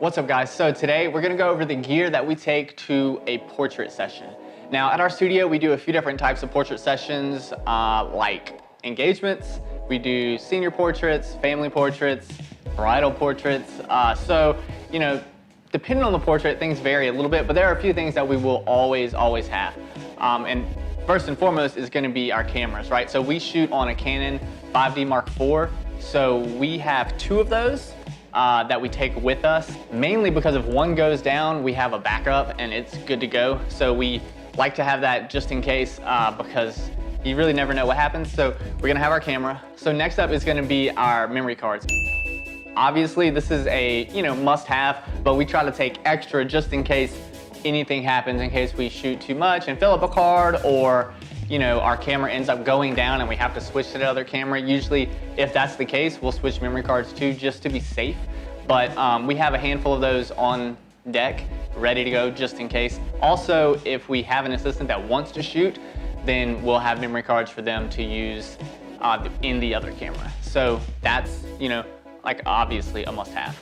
What's up, guys? So today we're gonna go over the gear that we take to a portrait session. Now at our studio, we do a few different types of portrait sessions, like engagements. We do senior portraits, family portraits, bridal portraits. So, you know, depending on the portrait, things vary a little bit, but there are a few things that we will always have. And first and foremost is gonna be our cameras, right? So we shoot on a Canon 5D Mark IV. So we have two of those that we take with us, mainly because if one goes down, we have a backup and it's good to go. So we like to have that just in case because you really never know what happens. So we're gonna have our camera. So next up is gonna be our memory cards. Obviously this is a must have, but we try to take extra just in case anything happens, in case we shoot too much and fill up a card, or our camera ends up going down and we have to switch to the other camera. Usually, if that's the case, we'll switch memory cards too, just to be safe. But we have a handful of those on deck, ready to go just in case. Also, if we have an assistant that wants to shoot, then we'll have memory cards for them to use in the other camera. So that's, like obviously a must-have.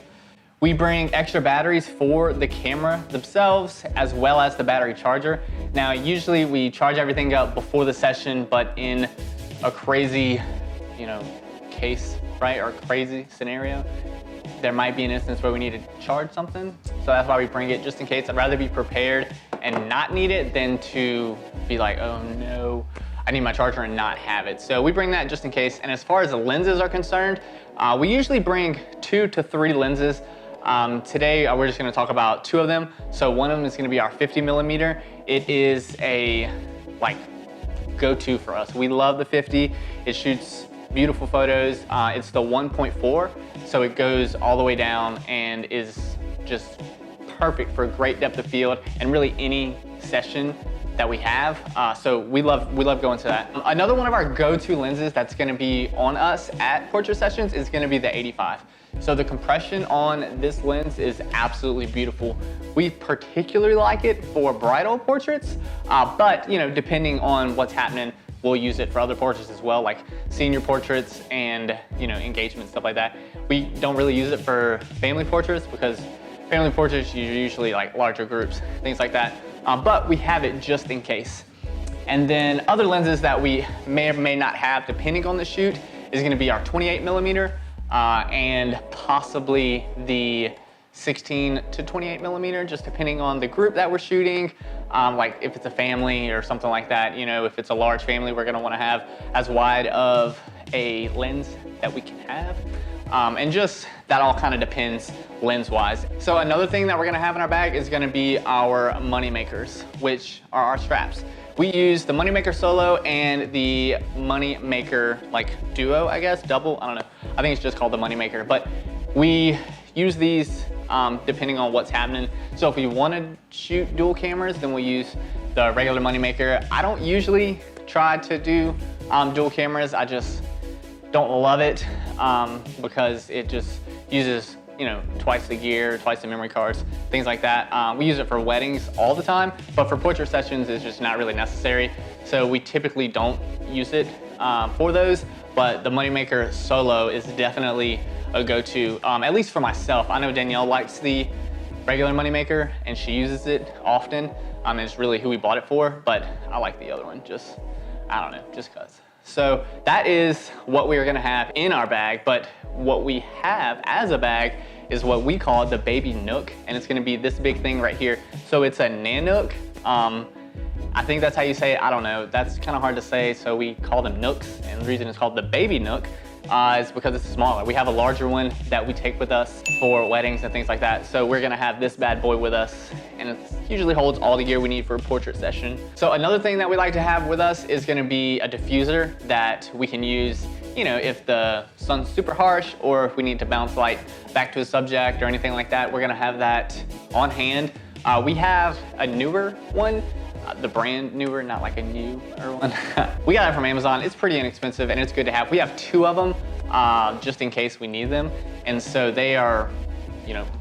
We bring extra batteries for the camera themselves, as well as the battery charger. Now, usually we charge everything up before the session, but in a crazy, case, right, or crazy scenario, there might be an instance where we need to charge something. So that's why we bring it, just in case. I'd rather be prepared and not need it than to be like, oh no, I need my charger and not have it. So we bring that just in case. And as far as the lenses are concerned, we usually bring 2 to 3 lenses. Today, we're just gonna talk about 2 of them. So one of them is gonna be our 50mm. It is a go-to for us. We love the 50. It shoots beautiful photos. It's the 1.4, so it goes all the way down and is just perfect for great depth of field and really any session that we have. So we love going to that. Another one of our go-to lenses that's gonna be on us at portrait sessions is gonna be the 85. So the compression on this lens is absolutely beautiful. We particularly like it for bridal portraits, but depending on what's happening, we'll use it for other portraits as well, like senior portraits and engagements, stuff like that. We don't really use it for family portraits because family portraits are usually like larger groups, things like that. But we have it just in case. And then other lenses that we may or may not have, depending on the shoot, is gonna be our 28mm and possibly the 16 to 28mm, just depending on the group that we're shooting. Like if it's a family or something like that, if it's a large family, we're gonna wanna have as wide of a lens that we can have. And just that all kind of depends lens-wise. So another thing that we're gonna have in our bag is gonna be our money makers, which are our straps. We use the Moneymaker Solo and the Moneymaker Duo, I guess, double, I don't know. I think it's just called the Moneymaker, but we use these depending on what's happening. So if we want to shoot dual cameras, then we'll use the regular Moneymaker. I don't usually try to do dual cameras. I just don't love it because it just uses twice the gear, twice the memory cards, things like that. We use it for weddings all the time, but for portrait sessions, it's just not really necessary. So we typically don't use it for those, but the Moneymaker Solo is definitely a go-to, at least for myself. I know Danielle likes the regular Moneymaker and she uses it often. It's really who we bought it for, but I like the other one, I don't know, just cause. So that is what we are gonna have in our bag, but what we have as a bag is what we call the baby Nook, and it's gonna be this big thing right here. So it's a Nanook. I think that's how you say it, I don't know. That's kind of hard to say, so we call them Nooks, and the reason it's called the baby Nook is because it's smaller. We have a larger one that we take with us for weddings and things like that. So we're gonna have this bad boy with us, and it usually holds all the gear we need for a portrait session. So another thing that we like to have with us is gonna be a diffuser that we can use, if the sun's super harsh or if we need to bounce light back to a subject or anything like that, we're gonna have that on hand. We have a newer one, the brand newer, not like a newer one. We got it from Amazon. It's pretty inexpensive and it's good to have. We have 2 of them just in case we need them. And so they are,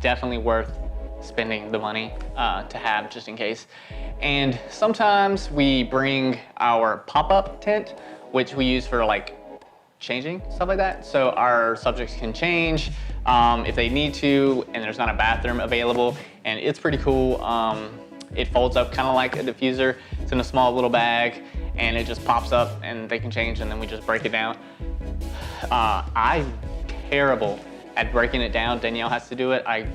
definitely worth spending the money to have just in case. And sometimes we bring our pop-up tent, which we use for changing, stuff like that. So our subjects can change if they need to, and there's not a bathroom available, and it's pretty cool. It folds up kind of like a diffuser. It's in a small little bag, and it just pops up, and they can change, and then we just break it down. I'm terrible at breaking it down. Danielle has to do it. I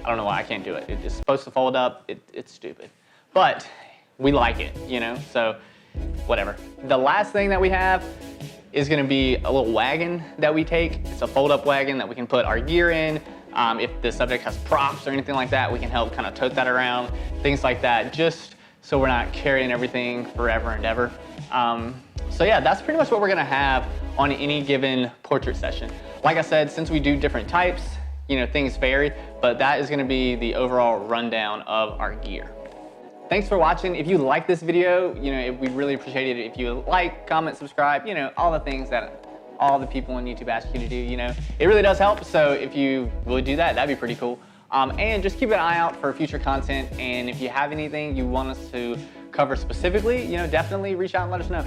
don't know why I can't do it. It's supposed to fold up. It's stupid, but we like it, you know, so whatever. The last thing that we have is gonna be a little wagon that we take. It's a fold-up wagon that we can put our gear in. If the subject has props or anything like that, we can help kind of tote that around, things like that, just so we're not carrying everything forever and ever. So yeah, that's pretty much what we're gonna have on any given portrait session. Like I said, since we do different types, you know, things vary, but that is gonna be the overall rundown of our gear. Thanks for watching. If you like this video, you know, we'd really appreciate it if you like, comment, subscribe, you know, all the things that all the people on YouTube ask you to do, you know. It really does help, so if you would do that, that'd be pretty cool. And just keep an eye out for future content, and if you have anything you want us to cover specifically, you know, definitely reach out and let us know.